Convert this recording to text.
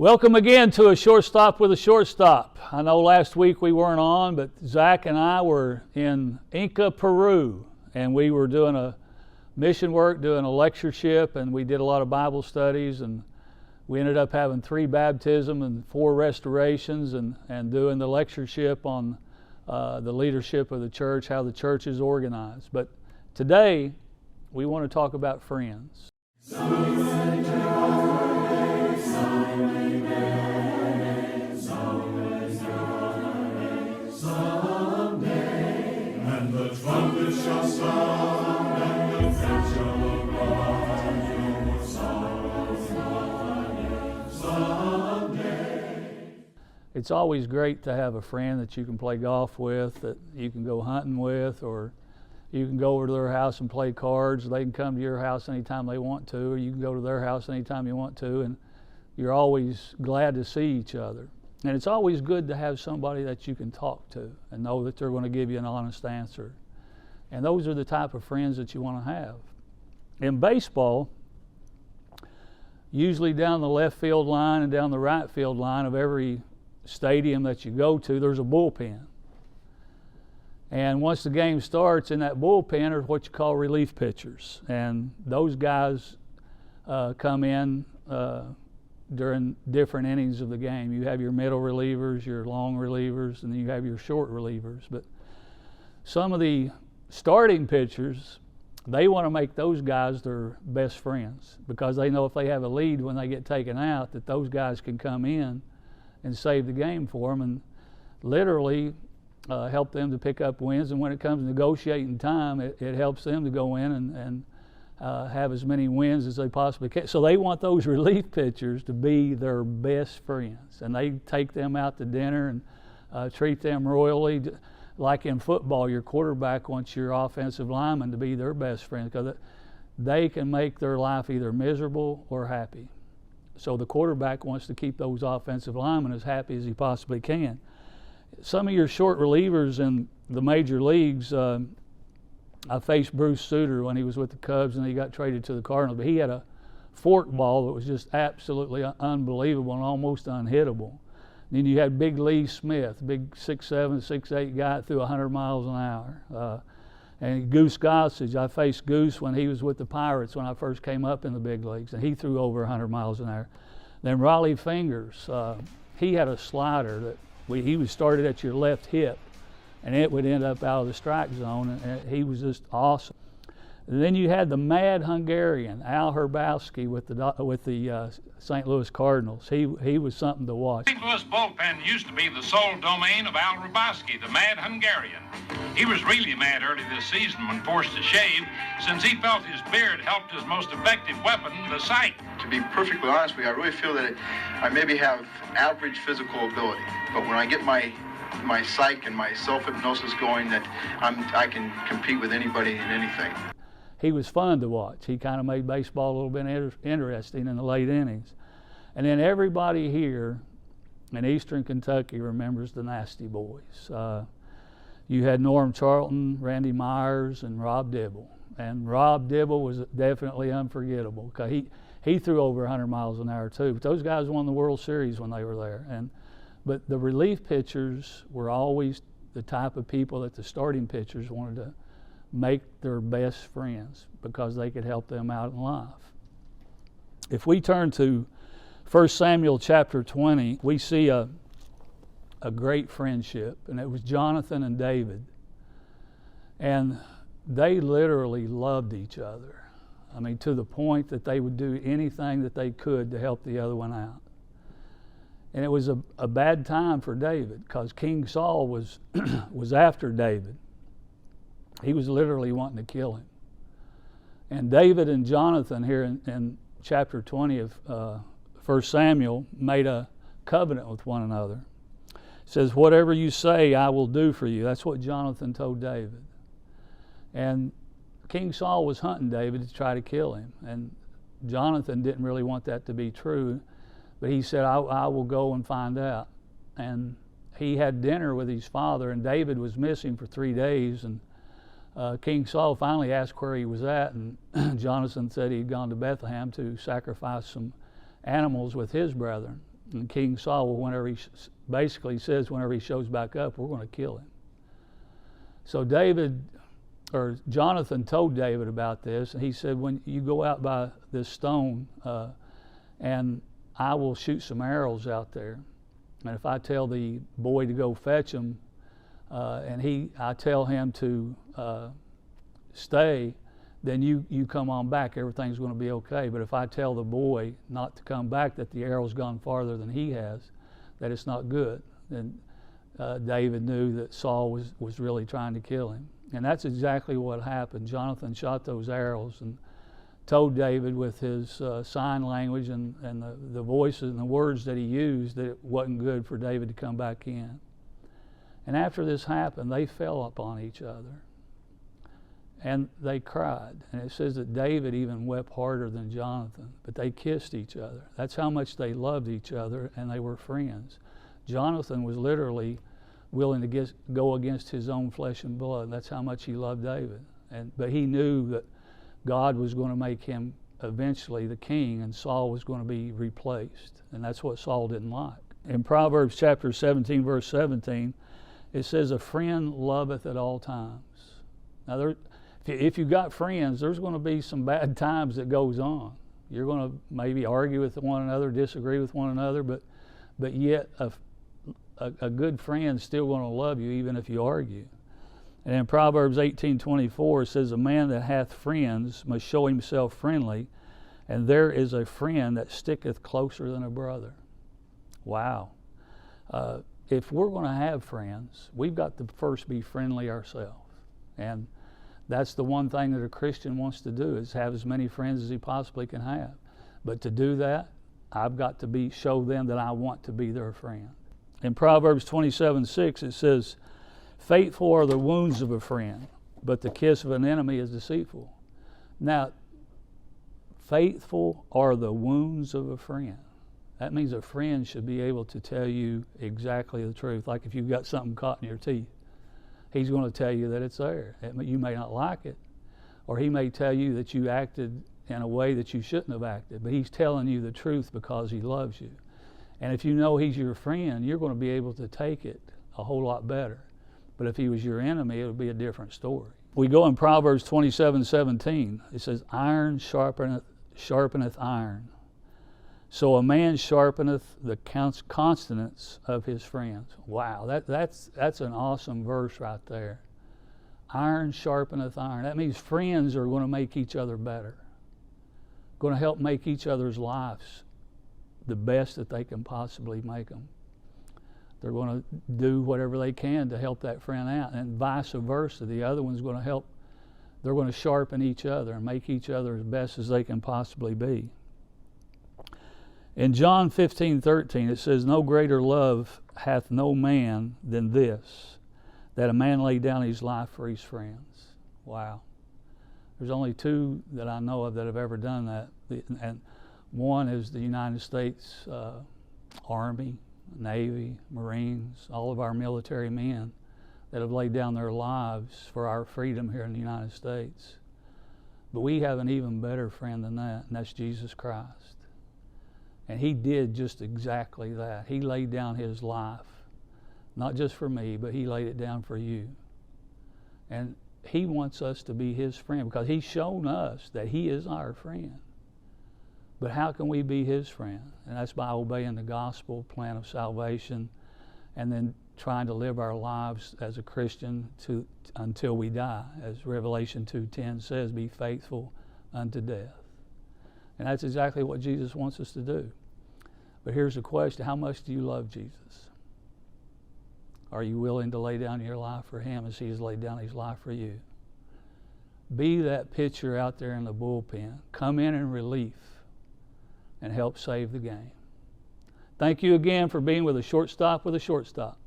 Welcome again to a Shortstop with a Shortstop. I know last week we weren't on, but Zach and I were in Inca, Peru, and we were doing a mission work, doing a lectureship, and we did a lot of Bible studies, and we ended up having 3 baptisms and 4 restorations, and doing the lectureship on the leadership of the church, how the church is organized. But today, we want to talk about friends. And the trumpet shall sound, and the dead shall arise. No more sorrows someday. It's always great to have a friend that you can play golf with, that you can go hunting with, or you can go over to their house and play cards. They can come to your house anytime they want to, or you can go to their house anytime you want to, and you're always glad to see each other. And it's always good to have somebody that you can talk to and know that they're going to give you an honest answer. And those are the type of friends that you want to have. In baseball, usually down the left field line and down the right field line of every stadium that you go to, there's a bullpen. And once the game starts, in that bullpen are what you call relief pitchers. And those guys come in during different innings of the game. You have your middle relievers, your long relievers, and then you have your short relievers. But some of the starting pitchers, they want to make those guys their best friends, because they know if they have a lead when they get taken out, that those guys can come in and save the game for them and literally help them to pick up wins. And when it comes to negotiating time, it helps them to go in and have as many wins as they possibly can. So they want those relief pitchers to be their best friends, and they take them out to dinner and treat them royally. Like in football, your quarterback wants your offensive lineman to be their best friend, because they can make their life either miserable or happy. So the quarterback wants to keep those offensive linemen as happy as he possibly can. Some of your short relievers in the major leagues, I faced Bruce Sutter when he was with the Cubs and he got traded to the Cardinals, but he had a fork ball that was just absolutely unbelievable and almost unhittable. Then you had Big Lee Smith, big 6'7", 6'8" guy that threw 100 miles an hour. And Goose Gossage, I faced Goose when he was with the Pirates when I first came up in the big leagues, and he threw over 100 miles an hour. Then Raleigh Fingers, he had a slider that he was started at your left hip, and it would end up out of the strike zone, and he was just awesome. And then you had the mad Hungarian, Al Hrabowski, with the St. Louis Cardinals. He was something to watch. St. Louis bullpen used to be the sole domain of Al Hrabowski, the mad Hungarian. He was really mad early this season when forced to shave, since he felt his beard helped his most effective weapon, the sight. To be perfectly honest with you, I really feel that I maybe have average physical ability, but when I get my psych and my self-hypnosis going, that I can compete with anybody and anything. He was fun to watch. He kind of made baseball a little bit interesting in the late innings. And then everybody here in Eastern Kentucky remembers the Nasty Boys. You had Norm Charlton, Randy Myers, and Rob Dibble. And Rob Dibble was definitely unforgettable, because he threw over 100 miles an hour too. But those guys won the World Series when they were there. But the relief pitchers were always the type of people that the starting pitchers wanted to make their best friends, because they could help them out in life. If we turn to 1 Samuel chapter 20, we see a great friendship, and it was Jonathan and David. And they literally loved each other. I mean, to the point that they would do anything that they could to help the other one out. And it was a bad time for David, because King Saul was after David. He was literally wanting to kill him. And David and Jonathan here in chapter 20 of 1 Samuel made a covenant with one another. It says, "Whatever you say, I will do for you." That's what Jonathan told David. And King Saul was hunting David to try to kill him. And Jonathan didn't really want that to be true, but he said, I will go and find out. And he had dinner with his father, and David was missing for 3 days, and King Saul finally asked where he was at, and Jonathan said he'd gone to Bethlehem to sacrifice some animals with his brethren. And King Saul, whenever he basically says whenever he shows back up, we're going to kill him. So Jonathan told David about this, and he said, when you go out by this stone, and I will shoot some arrows out there. And if I tell the boy to go fetch them, and I tell him to stay, then you come on back, everything's going to be okay. But if I tell the boy not to come back, that the arrow's gone farther than he has, that it's not good, then David knew that Saul was really trying to kill him. And that's exactly what happened. Jonathan shot those arrows and told David with his sign language and the voices and the words that he used that it wasn't good for David to come back in. And after this happened, they fell upon each other. And they cried. And it says that David even wept harder than Jonathan. But they kissed each other. That's how much they loved each other, and they were friends. Jonathan was literally willing to go against his own flesh and blood. That's how much he loved David. But he knew that God was going to make him eventually the king, and Saul was going to be replaced. And that's what Saul didn't like. In Proverbs chapter 17, verse 17, it says, "A friend loveth at all times." Now, if you've got friends, there's going to be some bad times that goes on. You're going to maybe argue with one another, disagree with one another, but yet a good friend's still going to love you even if you argue. And in Proverbs 18:24, it says, "A man that hath friends must show himself friendly, and there is a friend that sticketh closer than a brother." Wow. If we're going to have friends, we've got to first be friendly ourselves. And that's the one thing that a Christian wants to do, is have as many friends as he possibly can have. But to do that, I've got to show them that I want to be their friend. In Proverbs 27:6, it says, "Faithful are the wounds of a friend, but the kiss of an enemy is deceitful." Now, faithful are the wounds of a friend. That means a friend should be able to tell you exactly the truth. Like if you've got something caught in your teeth, he's going to tell you that it's there. You may not like it, or he may tell you that you acted in a way that you shouldn't have acted, but he's telling you the truth because he loves you. And if you know he's your friend, you're going to be able to take it a whole lot better. But if he was your enemy, it would be a different story. We go in Proverbs 27:17. It says, "Iron sharpeneth iron. So a man sharpeneth the consonants of his friends." Wow, that's an awesome verse right there. Iron sharpeneth iron. That means friends are going to make each other better, going to help make each other's lives the best that they can possibly make them. They're going to do whatever they can to help that friend out, and vice versa. The other one's going to help. They're going to sharpen each other and make each other as best as they can possibly be. In John 15:13, it says, "No greater love hath no man than this, that a man lay down his life for his friends." Wow. There's only two that I know of that have ever done that. And one is the United States Army, Navy, Marines, all of our military men that have laid down their lives for our freedom here in the United States. But we have an even better friend than that, and that's Jesus Christ. And he did just exactly that. He laid down his life, not just for me, but he laid it down for you. And he wants us to be his friend because he's shown us that he is our friend. But how can we be his friend? And that's by obeying the gospel plan of salvation, and then trying to live our lives as a Christian until we die. As Revelation 2:10 says, "Be faithful unto death." And that's exactly what Jesus wants us to do. But here's the question: how much do you love Jesus? Are you willing to lay down your life for him as he has laid down his life for you? Be that pitcher out there in the bullpen. Come in relief and help save the game. Thank you again for being with a Shortstop with a Shortstop.